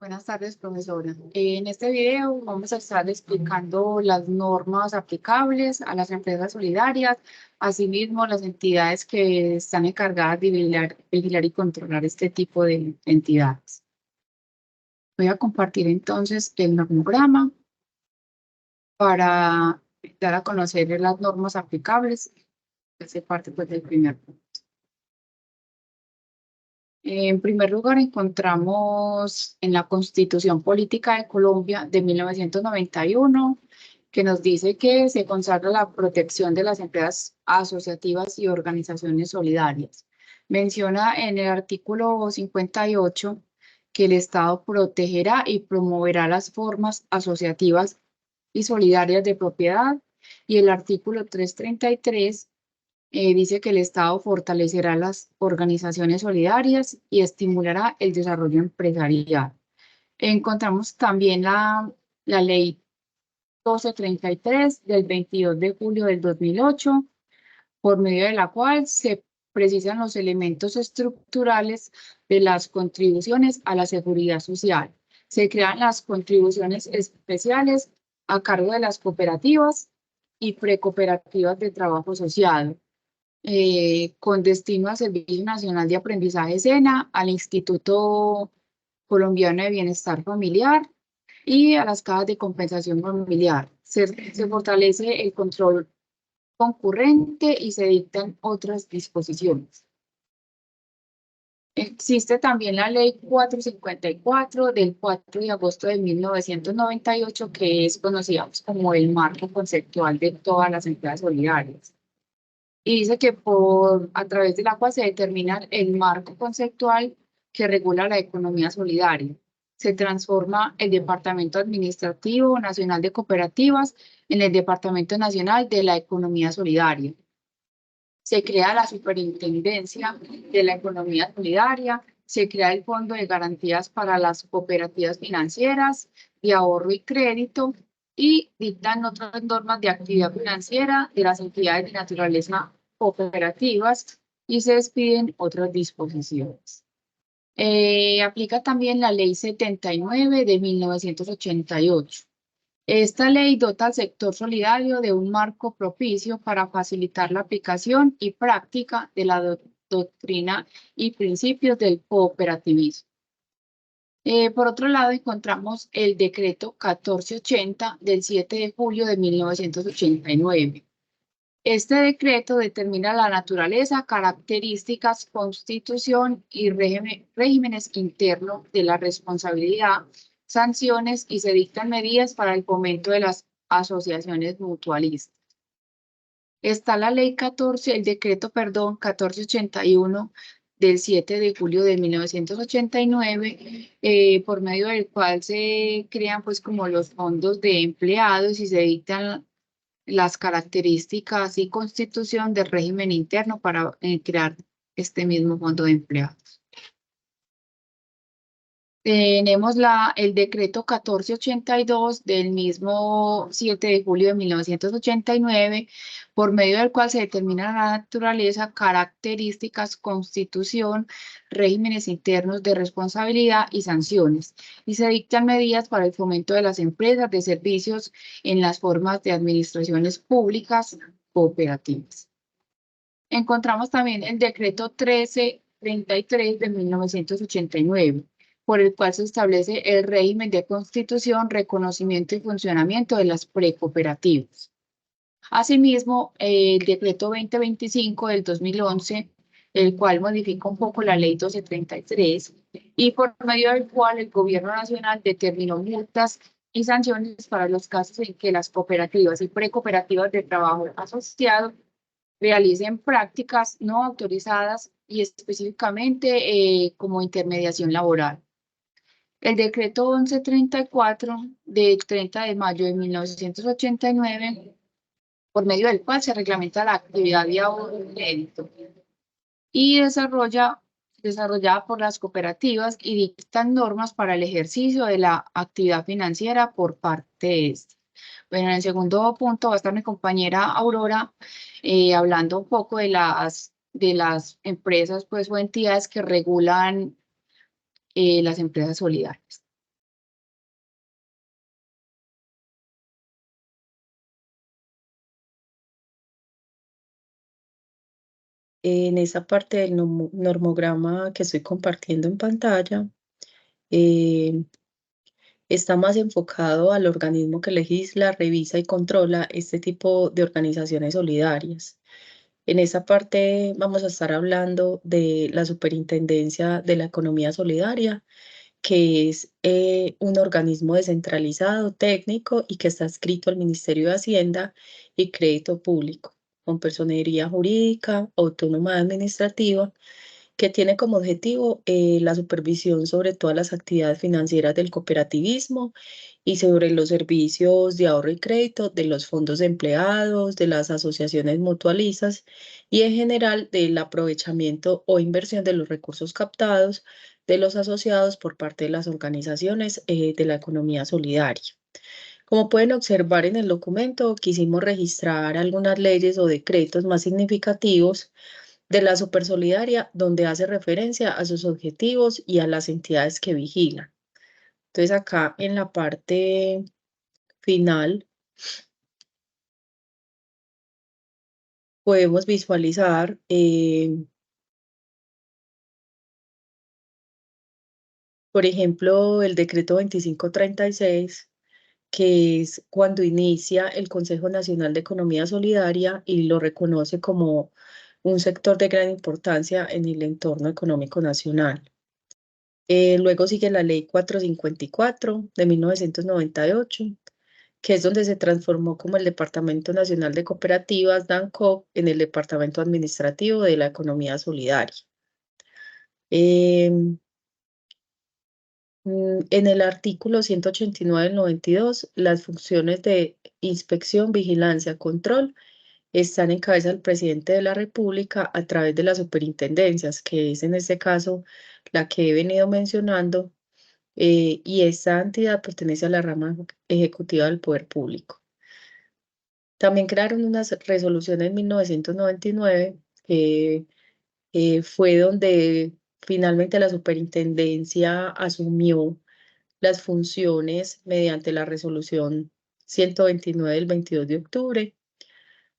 Buenas tardes, profesora. En este video vamos a estar explicando las normas aplicables a las empresas solidarias, asimismo las entidades que están encargadas de vigilar y controlar este tipo de entidades. Voy a compartir entonces el normograma para dar a conocer las normas aplicables. Hace parte pues, del primer punto. En primer lugar, encontramos en la Constitución Política de Colombia de 1991, que nos dice que se consagra la protección de las empresas asociativas y organizaciones solidarias. Menciona en el artículo 58 que el Estado protegerá y promoverá las formas asociativas y solidarias de propiedad, y el artículo 333 dice que el Estado fortalecerá las organizaciones solidarias y estimulará el desarrollo empresarial. Encontramos también la ley 1233 del 22 de julio del 2008, por medio de la cual se precisan los elementos estructurales de las contribuciones a la seguridad social. Se crean las contribuciones especiales a cargo de las cooperativas y precooperativas de trabajo asociado, con destino al Servicio Nacional de Aprendizaje SENA, al Instituto Colombiano de Bienestar Familiar y a las cajas de compensación familiar. Se fortalece el control concurrente y se dictan otras disposiciones. Existe también la Ley 454 del 4 de agosto de 1998, que es conocida como el marco conceptual de todas las empresas solidarias. Y dice que a través de la cual se determina el marco conceptual que regula la economía solidaria. Se transforma el Departamento Administrativo Nacional de Cooperativas en el Departamento Nacional de la Economía Solidaria. Se crea la Superintendencia de la Economía Solidaria, se crea el Fondo de Garantías para las Cooperativas Financieras de Ahorro y Crédito, y dictan otras normas de actividad financiera de las entidades de naturaleza cooperativas, y se despiden otras disposiciones. Aplica también la Ley 79 de 1988. Esta ley dota al sector solidario de un marco propicio para facilitar la aplicación y práctica de la doctrina y principios del cooperativismo. Por otro lado, encontramos el decreto 1480 del 7 de julio de 1989. Este decreto determina la naturaleza, características, constitución y regímenes internos de la responsabilidad, sanciones, y se dictan medidas para el fomento de las asociaciones mutualistas. Está la ley 1481 del 7 de julio de 1989, por medio del cual se crean pues como los fondos de empleados y se dictan las características y constitución del régimen interno para crear este mismo fondo de empleados. Tenemos el decreto 1482 del mismo 7 de julio de 1989, por medio del cual se determina la naturaleza, características, constitución, regímenes internos de responsabilidad y sanciones, y se dictan medidas para el fomento de las empresas de servicios en las formas de administraciones públicas cooperativas. Encontramos también el decreto 1333 de 1989, por el cual se establece el régimen de constitución, reconocimiento y funcionamiento de las precooperativas. Asimismo, el decreto 2025 del 2011, el cual modifica un poco la ley 1233, y por medio del cual el Gobierno Nacional determinó multas y sanciones para los casos en que las cooperativas y precooperativas de trabajo asociado realicen prácticas no autorizadas y específicamente como intermediación laboral. El decreto 1134 del 30 de mayo de 1989, por medio del cual se reglamenta la actividad de ahorro y crédito y desarrollada por las cooperativas, y dictan normas para el ejercicio de la actividad financiera por parte de este. Bueno, en el segundo punto va a estar mi compañera Aurora hablando un poco de las empresas pues, o entidades que regulan las empresas solidarias. En esa parte del normograma que estoy compartiendo en pantalla, eh, está más enfocado al organismo que legisla, revisa y controla este tipo de organizaciones solidarias. En esa parte vamos a estar hablando de la Superintendencia de la Economía Solidaria, que es un organismo descentralizado, técnico y que está adscrito al Ministerio de Hacienda y Crédito Público, con personería jurídica, autónoma administrativa, que tiene como objetivo la supervisión sobre todas las actividades financieras del cooperativismo y sobre los servicios de ahorro y crédito de los fondos de empleados, de las asociaciones mutualistas y en general del aprovechamiento o inversión de los recursos captados de los asociados por parte de las organizaciones de la economía solidaria. Como pueden observar en el documento, quisimos registrar algunas leyes o decretos más significativos de la Supersolidaria, donde hace referencia a sus objetivos y a las entidades que vigilan. Entonces, acá en la parte final podemos visualizar, por ejemplo, el decreto 2536, que es cuando inicia el Consejo Nacional de Economía Solidaria y lo reconoce como un sector de gran importancia en el entorno económico nacional. Luego sigue la Ley 454 de 1998, que es donde se transformó como el Departamento Nacional de Cooperativas, DANCOP, en el Departamento Administrativo de la Economía Solidaria. En el artículo 189 del 92, las funciones de inspección, vigilancia, control están en cabeza del presidente de la República a través de las superintendencias, que es en este caso la que he venido mencionando, y esta entidad pertenece a la rama ejecutiva del poder público. También crearon una resolución en 1999, que fue donde finalmente la superintendencia asumió las funciones mediante la resolución 129 del 22 de octubre.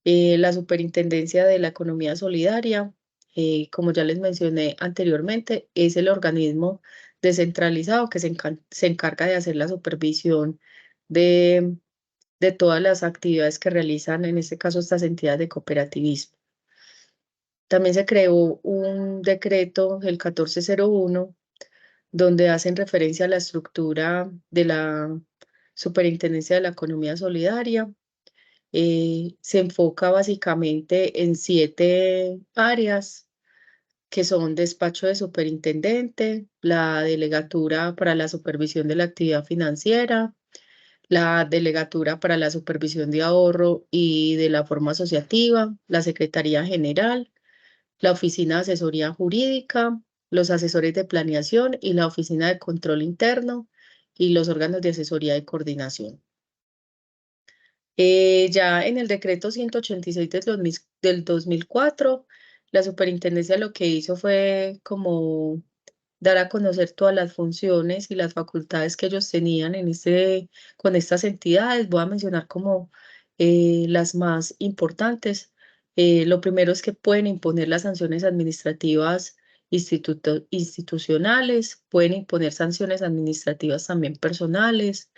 La Superintendencia de la Economía Solidaria, como ya les mencioné anteriormente, es el organismo descentralizado que se encarga de hacer la supervisión de, de todas las actividades que realizan, en este caso, estas entidades de cooperativismo. También se creó un decreto, el 1401, donde hacen referencia a la estructura de la Superintendencia de la Economía Solidaria. Se enfoca básicamente en 7 áreas, que son despacho de superintendente, la delegatura para la supervisión de la actividad financiera, la delegatura para la supervisión de ahorro y de la forma asociativa, la Secretaría General, la Oficina de Asesoría Jurídica, los asesores de planeación y la Oficina de Control Interno y los órganos de asesoría y coordinación. Ya en el decreto 186 del 2004, la superintendencia lo que hizo fue como dar a conocer todas las funciones y las facultades que ellos tenían con estas entidades. Voy a mencionar como las más importantes. Lo primero es que pueden imponer las sanciones administrativas institucionales, pueden imponer sanciones administrativas también personales,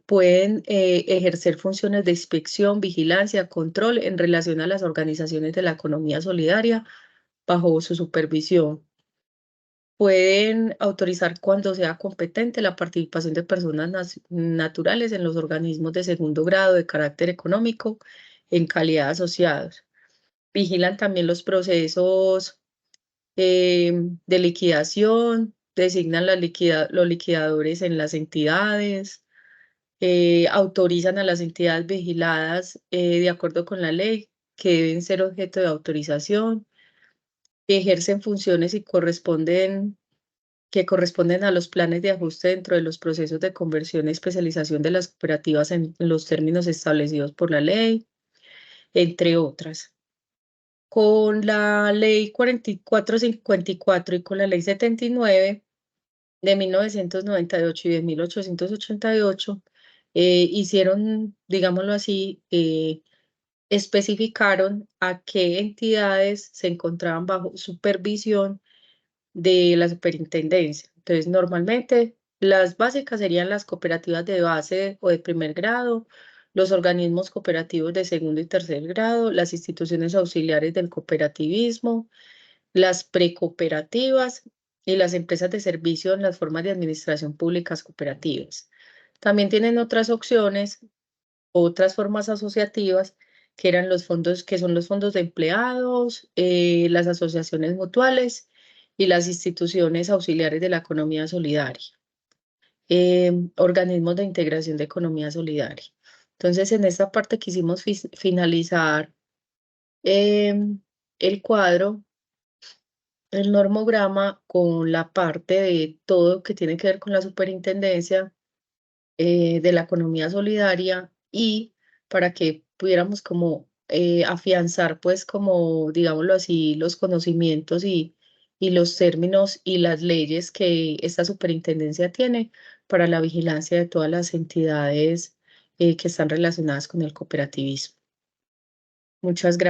pueden ejercer funciones de inspección, vigilancia, control en relación a las organizaciones de la economía solidaria bajo su supervisión. Pueden autorizar cuando sea competente la participación de personas naturales en los organismos de segundo grado de carácter económico en calidad de asociados. Vigilan también los procesos de liquidación, designan los liquidadores en las entidades, autorizan a las entidades vigiladas de acuerdo con la ley que deben ser objeto de autorización, ejercen funciones que corresponden a los planes de ajuste dentro de los procesos de conversión y especialización de las cooperativas en los términos establecidos por la ley, entre otras. Con la ley 4454 y con la ley 79 de 1998 y de 1888, hicieron, digámoslo así, especificaron a qué entidades se encontraban bajo supervisión de la superintendencia. Entonces, normalmente las básicas serían las cooperativas de base o de primer grado, los organismos cooperativos de segundo y tercer grado, las instituciones auxiliares del cooperativismo, las precooperativas y las empresas de servicio en las formas de administración públicas cooperativas. También tienen otras opciones, otras formas asociativas, que eran los fondos, que son los fondos de empleados, las asociaciones mutuales y las instituciones auxiliares de la economía solidaria, organismos de integración de economía solidaria. Entonces, en esta parte quisimos finalizar el cuadro, el normograma, con la parte de todo que tiene que ver con la superintendencia de la economía solidaria, y para que pudiéramos como afianzar, pues como, digámoslo así, los conocimientos y los términos y las leyes que esta superintendencia tiene para la vigilancia de todas las entidades que están relacionadas con el cooperativismo. Muchas gracias.